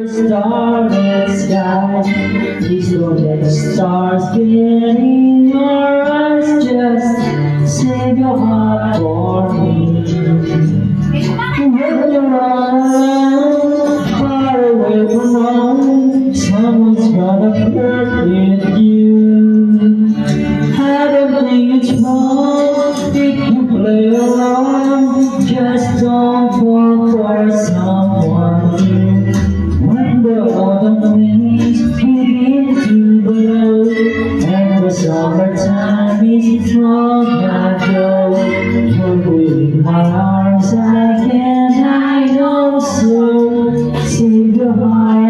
Starlit sky, please don't let the stars get in your eyes. Just save your heart for me. When you're all far away from home, someone's gonna flirt with you. I don't think it's wrong if you play along. Just don't fall for someone new. When the autumn winds begin to blow and the summertime is long ago, you're within my arms, I can't hide also. Save your heart